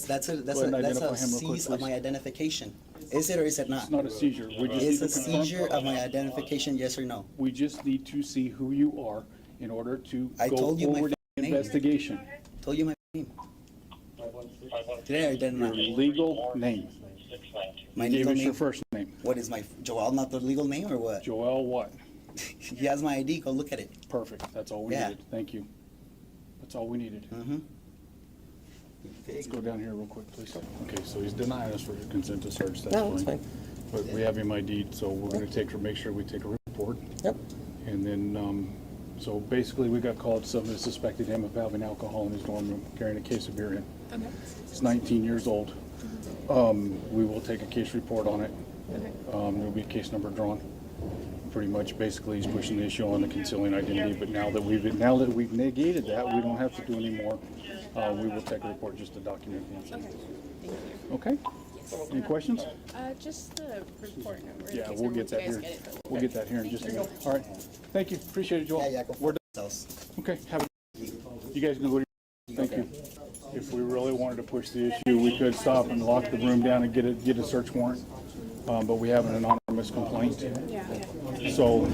That's a Go ahead and identify him real quick, seize of please. my identification. Is it or is it not? It's not a seizure. We just Is need a to confirm. seizure of my identification, yes or no? We just need to see who you are in order to I go told you my forward in name. investigation. Told you my name. Today I did not. Your legal name. My You gave legal us your name. first name. What is my Joel? Not the legal name or what? Joel what? He has my ID. Go look at it. Perfect. That's all we Yeah. needed. Thank you. That's all we needed. Mm-hmm. Let's go down here real quick, please. Okay, so he's denying us for consent to search. That's No, that's fine. But we have him ID'd, so we're going to make sure we take a report. Yep. And then, so basically, we got called. Somebody suspected him of having alcohol in his dorm room, carrying a case of beer in. Okay. He's 19 years old. We will take a case report on it. There'll be a case number drawn. Pretty much, basically, he's pushing the issue on the concealing identity. But now that we've negated that, we don't have to do any more. We will take a report just to document the incident. Okay. Any questions? Just the report number. Yeah, we'll get that here. We'll get that here in just a minute. All right. Thank you. Appreciate it, Joel. Yeah, go We're done. okay. You guys can go to your. Thank you. If we really wanted to push the issue, we could stop and lock the room down and get a search warrant. But we have an anonymous complaint. So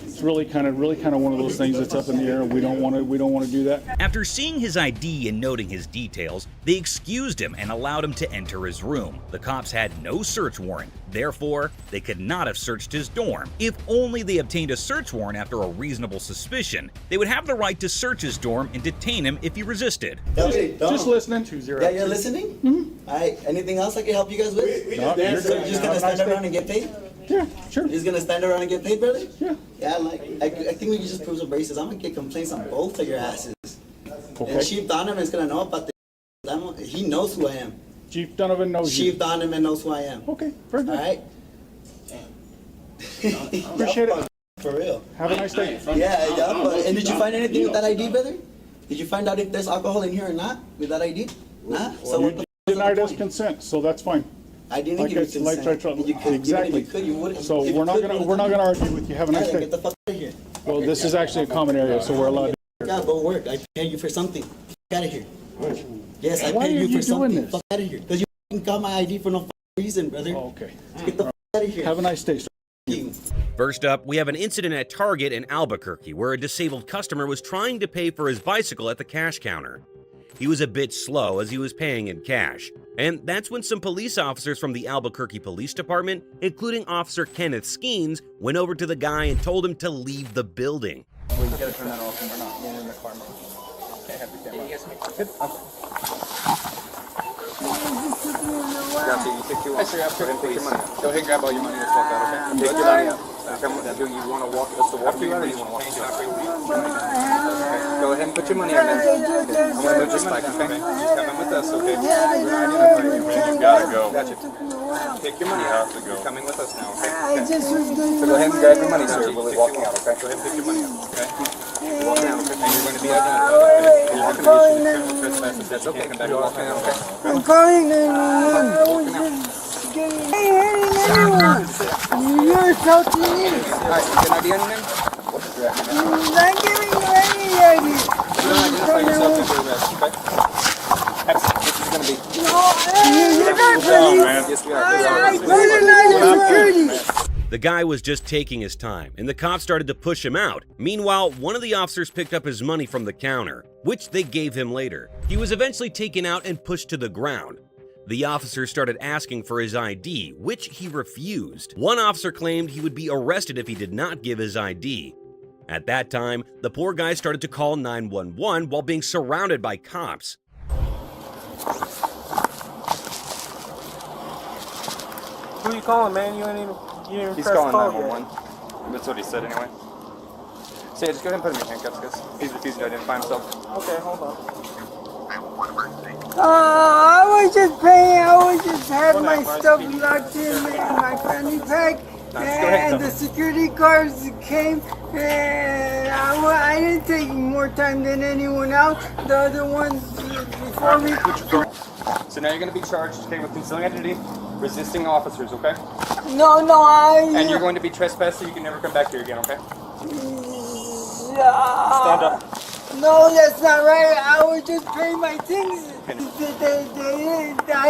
it's really kind of one of those things that's up in the air. We don't want to do that. After seeing his ID and noting his details, they excused him and allowed him to enter his room. The cops had no search warrant. Therefore, they could not have searched his dorm. If only they obtained a search warrant after a reasonable suspicion, they would have the right to search his dorm and detain him if he resisted. Just listening. Yeah, you're listening? Mm-hmm. All right. Anything else I can help you guys with? No, you're So you're good. just gonna stand around and get paid? Yeah, sure. You're just gonna stand around and get paid, brother? Yeah. Yeah, I think we can just prove some braces. I'm gonna get complaints on both of your asses. Okay. And Chief Donovan's gonna know about this. He knows who I am. Chief Donovan knows you. Chief Donovan knows who I am. Okay, very good. All right. Appreciate it. For real. Have a nice day. Yeah. And did you find anything with that ID, brother? Did you find out if there's alcohol in here or not with that ID? Nah. So what the You denied us consent, so that's fine. I didn't give you consent. Exactly. So we're not gonna argue with you. Have a nice day. Get the fuck out of here. Well, this is actually a common area, so we're allowed to. Yeah, go work. I paid you for something. Get out of here. Yes, I Why paid are you you for something. doing this? Fuck out of here. Because you got my ID for no reason, brother. Oh, okay. Get the fuck out of here. Have a nice day, sir. First up, we have an incident at Target in Albuquerque where a disabled customer was trying to pay for his bicycle at the cash counter. He was a bit slow as he was paying in cash. And that's when some police officers from the Albuquerque Police Department, including Officer Kenneth Skeens, went over to the guy and told him to leave the building. We gotta turn that off and we're not in the car. Can't have the camera. Gotcha, you take your take your money. Go ahead and grab all your money. Let's walk out, okay? Take your money out. Do you want to walk us to walk you out or do you want to walk? Go ahead and put your money in there. I'm going to move this back, okay? Just coming with us, okay? You gotta go. Gotcha. Take your money out. You're coming with us now, okay? So go ahead and grab your money, sir. We'll be walking out, okay? Go ahead and take your money out, okay? Walk down, okay? And you're going to be identified, okay? You're not going to be issued a criminal trespass. That's okay. Come back and walk down, okay? I'm calling 911. You're assaulting me. Alright, you get an ID on you, man? What's your address? I'm not giving you any ID. You're not identify yourself as your arrest, okay? This is going to be... You're not police. Yes, we are. I recognize your security. The guy was just taking his time, and the cops started to push him out. Meanwhile, one of the officers picked up his money from the counter, which they gave him later. He was eventually taken out and pushed to the ground. The officer started asking for his ID, which he refused. One officer claimed he would be arrested if he did not give his ID. At that time, the poor guy started to call 911 while being surrounded by cops. Who you calling, man? You ain't even He's pressed calling call 911. That's what he said anyway. So yeah, just go ahead and put him in handcuffs, because he's refusing to identify himself. Okay, hold on. I was just paying. I was just having my stuff locked in my fanny pack, and the security guards came, and I didn't take more time than anyone else. The other ones before me. So now you're going to be charged, okay, with concealing identity, resisting officers, okay? No, And you're going to be trespassed, so you can never come back here again, okay? Stand up. No, that's not right. I was just paying my things. I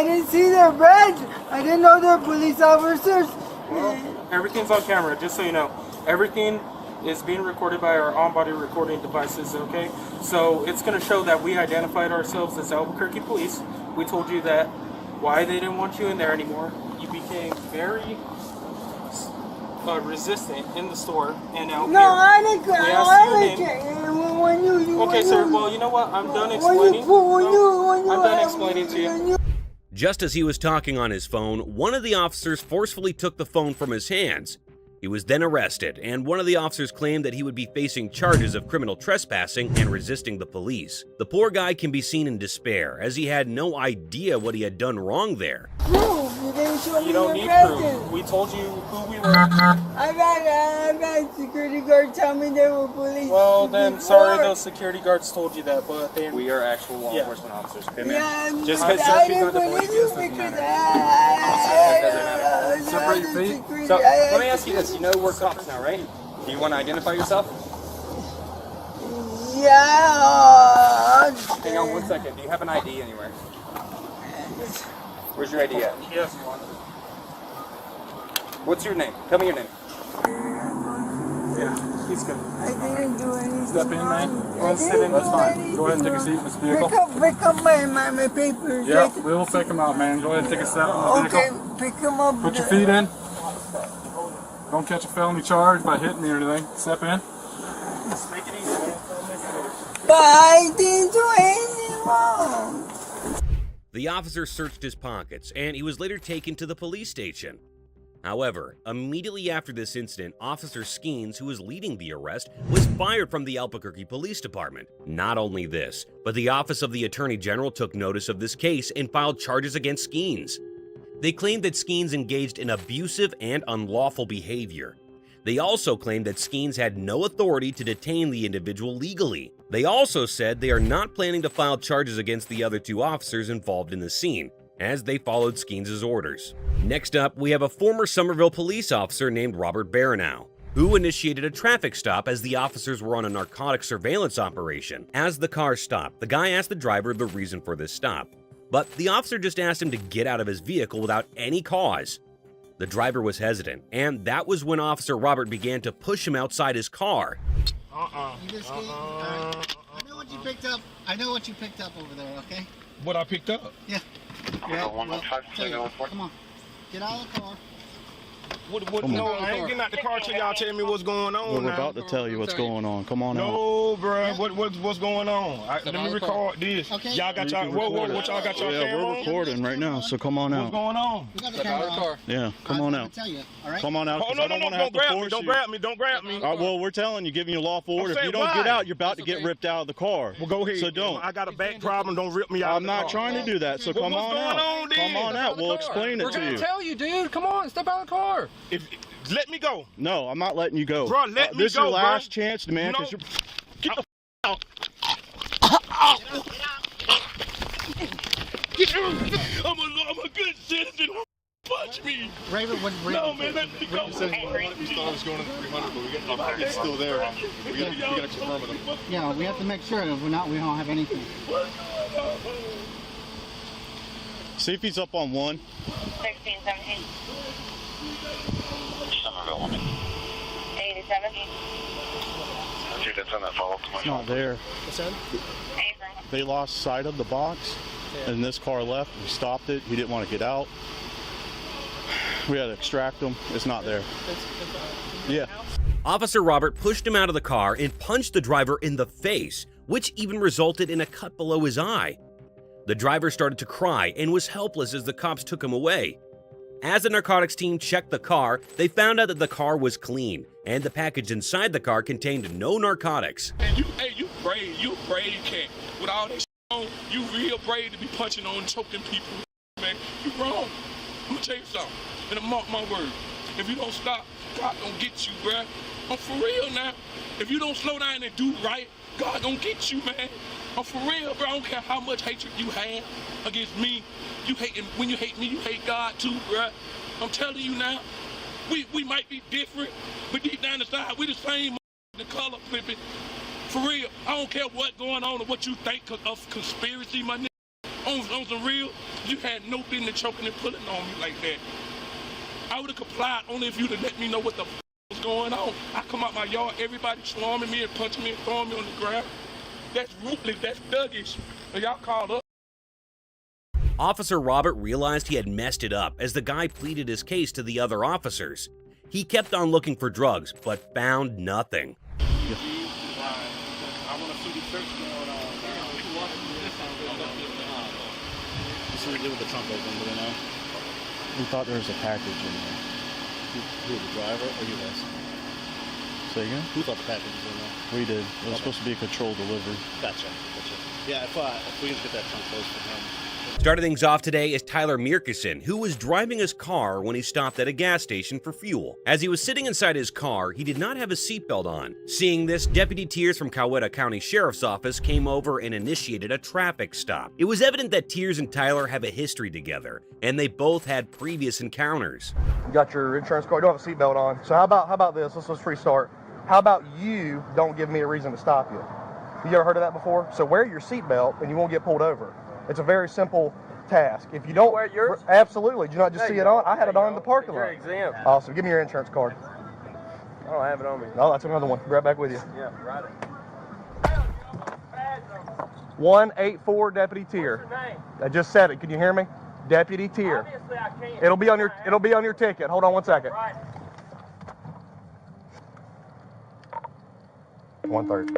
didn't see their badge. I didn't know they're police officers. Well, everything's on camera, just so you know. Everything is being recorded by our on-body recording devices, okay? So it's going to show that we identified ourselves as Albuquerque police. We told you that why they didn't want you in there anymore. You became very resistant in the store and out here. No, I didn't. We asked your name. Okay, sir, well, you know what? I'm done explaining. I'm done explaining to you. Just as he was talking on his phone, one of the officers forcefully took the phone from his hands. He was then arrested, and one of the officers claimed that he would be facing charges of criminal trespassing and resisting the police. The poor guy can be seen in despair, as he had no idea what he had done wrong there. You don't need proof. We told you who we were. I've had security guards tell me they were police. Well, then, sorry those security guards told you that, but they... We are actual law enforcement officers, okay, man? Yeah, Just I because didn't believe you because So, let me ask you this. You know we're cops now, right? Do you want to identify yourself? Yeah. Hang on 1 second. Do you have an ID anywhere? Where's your ID at? Yes. What's your name? Tell me your name. Yeah, he's good. I didn't do anything. Step in, man. Go and sit in. That's fine. Go ahead and take a seat in this vehicle. Pick up my papers. Yeah, we will pick them out, man. Go ahead and take a step in the vehicle. Okay, pick them up. Put your feet in. Don't catch a felony charge by hitting me or anything. Step in. Just make it easy, man. But I didn't do anything wrong. The officer searched his pockets, and he was later taken to the police station. However, immediately after this incident, Officer Skeens, who was leading the arrest, was fired from the Albuquerque Police Department. Not only this, but the Office of the Attorney General took notice of this case and filed charges against Skeens. They claimed that Skeens engaged in abusive and unlawful behavior. They also claimed that Skeens had no authority to detain the individual legally. They also said they are not planning to file charges against the other two officers involved in the scene, as they followed Skeens' orders. Next up, we have a former Somerville police officer named Robert Baranow, who initiated a traffic stop as the officers were on a narcotic surveillance operation. As the car stopped, the guy asked the driver the reason for this stop, but the officer just asked him to get out of his vehicle without any cause. The driver was hesitant, and that was when Officer Robert began to push him outside his car. I know what you picked up. I know what you picked up over there, okay? What I picked up? Yeah. Come on. Get out of the car. No, I ain't getting out the car till y'all tell me what's going on. Well, we're about to tell you what's going on. Come on out. No, bro. What's going on? Let me record this. Okay. Y'all got y'all. What y'all got y'all Yeah, camera we're on? recording right now, so come on out. What's going on? We got the camera on. Yeah, come on out. Tell you, all right? Come on out. Oh, no, don't grab me. Don't grab me. Don't grab me. Well, we're telling you, giving you lawful order. If saying, you don't why? get out, you're about to get ripped out of the car. Well, go ahead. So don't. I got a back problem. Don't rip me out. I'm not trying to do that, so come on out. Come on out. We'll explain it to you. We're gonna tell you, dude. Come on, step out of the car. Let me go. No, I'm not letting you go. Bro, let me this go, is your last bro. chance, man. No. You're... Get the out. I'm a good citizen. Punch me. Raven, no, man, let me go. He said he thought I was going to 300, but it's still there. We gotta confirm with him. Yeah, we have to make sure. If we're not, we don't have anything. See if he's up on one. 16, 17. Somerville, 87. Dude, that's on that follow-up. It's not there. What's that? They lost sight of the box, and this car left. We stopped it. He didn't want to get out. We had to extract him. It's not there. Yeah. Officer Robert pushed him out of the car and punched the driver in the face, which even resulted in a cut below his eye. The driver started to cry and was helpless as the cops took him away. As the narcotics team checked the car, they found out that the car was clean, and the package inside the car contained no narcotics. Hey, you brave. You a brave cat. With all that on, you real brave to be punching on, choking people, man. You wrong. I'm gonna tell you something, and I mark my word. If you don't stop, God gonna get you, bruh. I'm for real now. If you don't slow down and do right, God gonna get you, man. I'm for real, bro. I don't care how much hatred you have against me. When you hate me, you hate God too, bruh. I'm telling you now. We might be different, but deep down inside, we the same. The color flipping, For real, I don't care what's going on or what you think of conspiracy, my nigga. On some real, you had no business choking and pulling on me like that. I would have complied only if you'd have let me know what the was going on. I come out my yard, everybody swarming me and punching me and throwing me on the ground. That's ruthless, that's thuggish. And y'all called up. Officer Robert realized he had messed it up as the guy pleaded his case to the other officers. He kept on looking for drugs, but found nothing. I want to see the search going on. What's we do with the trunk open, do we know? We thought there was a package in there. Who, the driver or you guys? Say again? Who thought the package was in there? We did. It was supposed to be a controlled delivery. Gotcha. Yeah, if we can get that trunk closed for him. Starting things off today is Tyler Mirkison, who was driving his car when he stopped at a gas station for fuel. As he was sitting inside his car, he did not have his seatbelt on. Seeing this, Deputy Tears from Coweta County Sheriff's Office came over and initiated a traffic stop. It was evident that Tears and Tyler have a history together, and they both had previous encounters. You got your insurance card, you don't have a seatbelt on. So how about this? Let's restart. How about you don't give me a reason to stop you? You ever heard of that before? So wear your seatbelt and you won't get pulled over. It's a very simple task. If you don't, wear yours? Absolutely. Did you not just see it on? I had it on in the parking lot. You're exempt. Awesome. Give me your insurance card. I don't have it on me. No, that's another one. Grab back with you. Yeah, right. 184 Deputy Tier. What's your name? I just said it. Can you hear me? Deputy Tier. Obviously I can't. It'll be on your ticket. Hold on one second. Right. 130.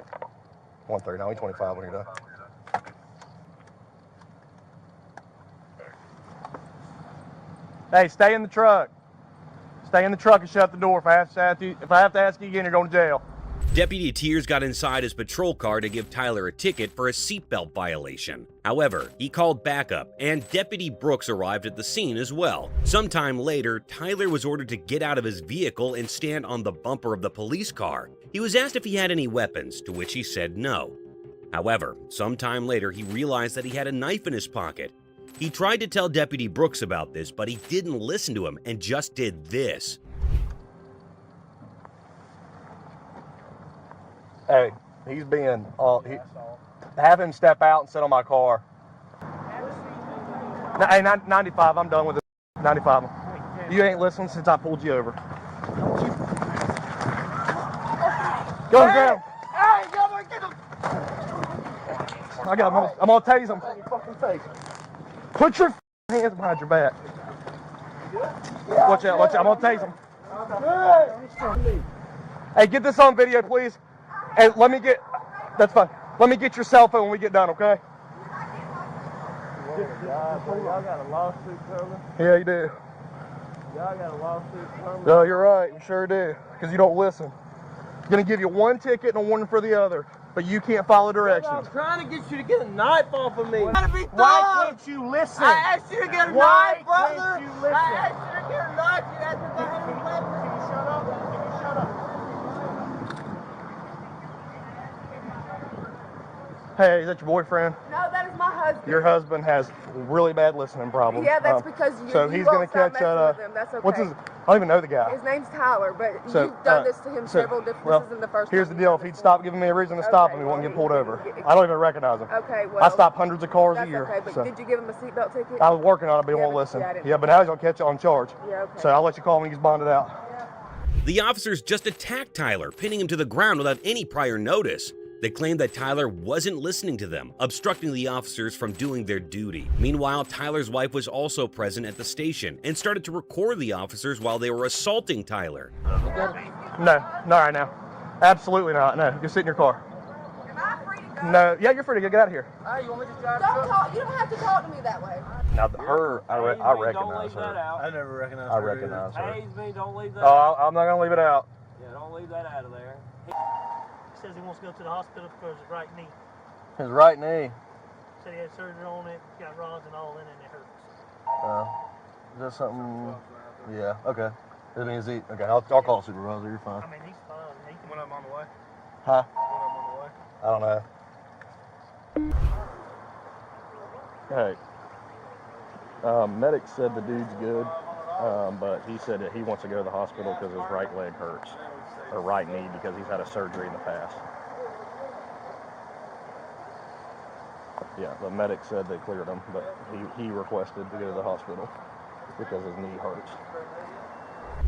130. Now we 25 when you're done. Hey, stay in the truck. Stay in the truck and shut the door. If I have to ask you again, you're going to jail. Deputy Tears got inside his patrol car to give Tyler a ticket for a seatbelt violation. However, he called backup, and Deputy Brooks arrived at the scene as well. Sometime later, Tyler was ordered to get out of his vehicle and stand on the bumper of the police car. He was asked if he had any weapons, to which he said no. However, sometime later, he realized that he had a knife in his pocket. He tried to tell Deputy Brooks about this, but he didn't listen to him and just did this. Hey, he's being have him step out and sit on my car. Hey, 95, I'm done with it. 95. You ain't listening since I pulled you over. Go on the ground. Hey, get him! I got him. I'm gonna tase him. Put your hands behind your back. Watch out, watch out. I'm gonna tase him. Hey, get this on video, please. And that's fine. Let me get your cell phone when we get done, okay? Y'all got a lawsuit coming? Yeah, you do. Y'all got a lawsuit coming? No, you're right. We sure do. Because you don't listen. I'm going to give you one ticket and a warning for the other. But you can't follow directions. I'm trying to get you to get a knife off of me. Why can't you listen? I asked you to get a Why knife, brother. can't you listen? I asked you to get a knife. You asked me if I had any weapons. Can you shut up? Can you shut up? Hey, is that your boyfriend? No, that is my husband. Your husband has really bad listening problems. Yeah, that's because you. So you he's won't going to stop catch messing that. with him. That's okay. What's his? I don't even know the guy. His name's Tyler, but So, you've done this to him several different. Well, this isn't the first here's time the deal. If he'd stop giving me a reason to stop him, he won't get pulled over. I don't even recognize him. Okay, well. I stop hundreds of cars that's a year. Okay, but so. did you give him a seatbelt ticket? I was working on it, but he won't listen. Yeah, but now he's going to catch you on charge. Yeah, okay. So I'll let you call him when he's bonded out. The officers just attacked Tyler, pinning him to the ground without any prior notice. They claimed that Tyler wasn't listening to them, obstructing the officers from doing their duty. Meanwhile, Tyler's wife was also present at the station and started to record the officers while they were assaulting Tyler. No, not right now. Absolutely not. No, you sit in your car. Am I free to go? No, yeah, you're free to get out of here. Hey, you want me to drive? Don't talk. You don't have to talk to me that way. Now, I recognize Don't leave that her. out. I never recognized I her. recognize her. Haze me, don't leave that Oh, out. I'm not going to leave it out. Yeah, don't leave that out of there. He says he wants to go to the hospital for his right knee. His right knee. Said he had surgery on it, got rods and all in it, and it hurts. Is that something? Yeah, okay. I mean, is he? Okay, I'll call the supervisor. You're fine. I mean, he's fine. When I'm on the way. Huh? When I'm on the way. I don't know. Hey. Medic said the dude's good, but he said that he wants to go to the hospital because his right leg hurts, or right knee because he's had a surgery in the past. Yeah, the medic said they cleared him, but he requested to go to the hospital because his knee hurts.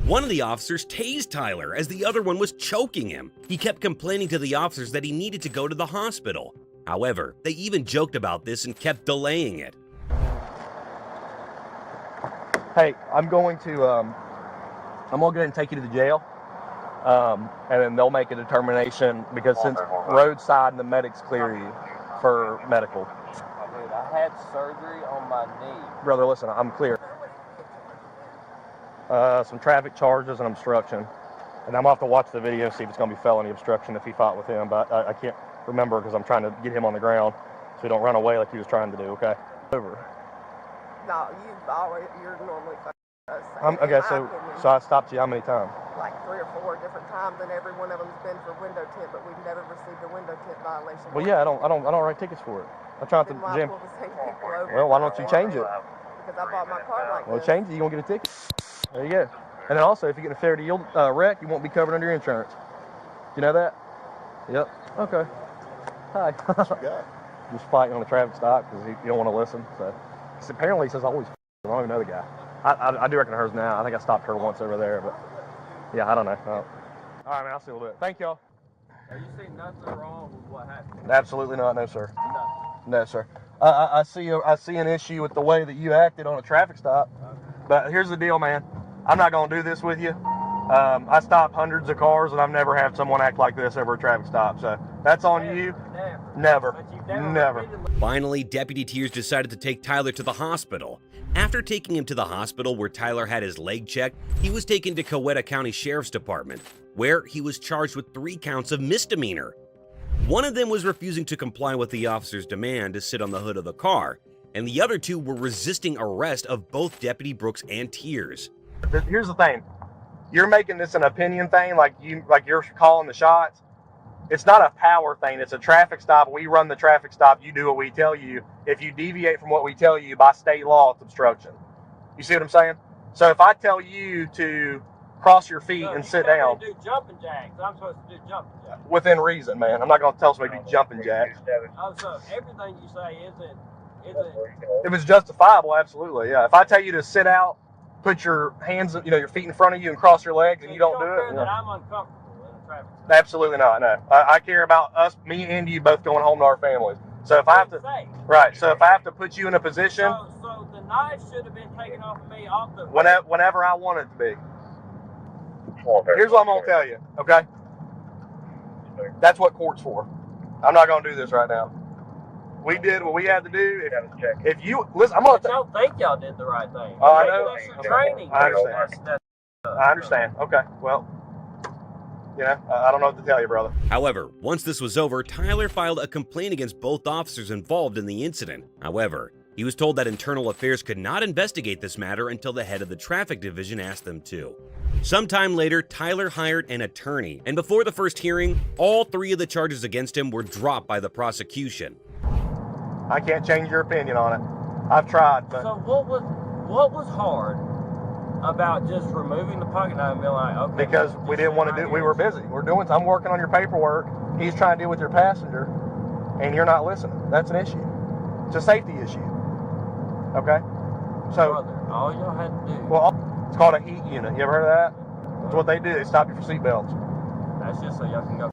One of the officers tased Tyler as the other one was choking him. He kept complaining to the officers that he needed to go to the hospital. However, they even joked about this and kept delaying it. Hey, I'm going to go ahead and take you to the jail, and then they'll make a determination because since roadside and the medics clear you for medical. Dude, I had surgery on my knee. Brother, listen, I'm clear. Some traffic charges and obstruction, and I'm gonna have to watch the video see if it's gonna be felony obstruction if he fought with him, but I can't remember because I'm trying to get him on the ground so he don't run away like he was trying to do. Okay. Over. No, you're normally Okay, so I stopped you how many times? like 3 or 4 different times, and every one of them's been for window tint, but we've never received a window tint violation. Well, yeah, I don't write tickets for it. I try not to Then why jam. pull the same people over? Well, why don't you change it? Because I bought my car like Well, this. change it. You won't get a ticket. There you go. And then also, if you get in a fair deal wreck, you won't be covered under your insurance. You know that? Yep. Okay. Hi. Just fighting on a traffic stop because you don't want to listen. So apparently he says always. I don't even know the guy. I do reckon hers now. I think I stopped her once over there, but yeah, I don't know. All right, man. I'll see you a little bit. Thank y'all. Are you seeing nothing wrong with what happened? Absolutely not. No, sir. No. No, sir. I see an issue with the way that you acted on a traffic stop. But here's the deal, man. I'm not going to do this with you. I stop hundreds of cars, and I've never had someone act like this over a traffic stop. So that's on you. Never. Finally, Deputy Tears decided to take Tyler to the hospital. After taking him to the hospital where Tyler had his leg checked, he was taken to Coweta County Sheriff's Department, where he was charged with 3 counts of misdemeanor. One of them was refusing to comply with the officer's demand to sit on the hood of the car, and the other 2 were resisting arrest of both Deputy Brooks and Tears. Here's the thing. You're making this an opinion thing, like you're calling the shots. It's not a power thing. It's a traffic stop. We run the traffic stop. You do what we tell you. If you deviate from what we tell you by state law, it's obstruction. You see what I'm saying? So if I tell you to cross your feet and sit down. Do jumping jacks. I'm supposed to do jumping jacks. Within reason, man. I'm not going to tell somebody to do jumping jacks. Oh, so everything you say isn't. If it's justifiable, absolutely, yeah. If I tell you to sit out, put your hands, your feet in front of you and cross your legs, and you don't do it. That I'm uncomfortable in a traffic. Absolutely not. No, I care about us, me and you, both going home to our families. So if I have to, right. So if I have to put you in a position, so the knife should have been taken off of me off the. Whenever I want it to be. Here's what I'm gonna tell you. Okay. That's what court's for. I'm not gonna do this right now. We did what we had to do. If you listen, I'm gonna. Y'all think y'all did the right thing. Oh, I know. That's your training. I understand. I understand. Okay. Well, I don't know what to tell you, brother. However, once this was over, Tyler filed a complaint against both officers involved in the incident. However, he was told that Internal Affairs could not investigate this matter until the head of the traffic division asked them to. Sometime later, Tyler hired an attorney, and before the first hearing, all 3 of the charges against him were dropped by the prosecution. I can't change your opinion on it. I've tried, but. So what was hard about just removing the pocket knife and being like, okay? Because we didn't want to do. We were busy. I'm working on your paperwork. He's trying to deal with your passenger, and you're not listening. That's an issue. It's a safety issue. Okay. So. Brother, all y'all had to do. Well, it's called a heat unit. You ever heard of that? That's what they do. They stop you for seatbelts. That's just so y'all can go.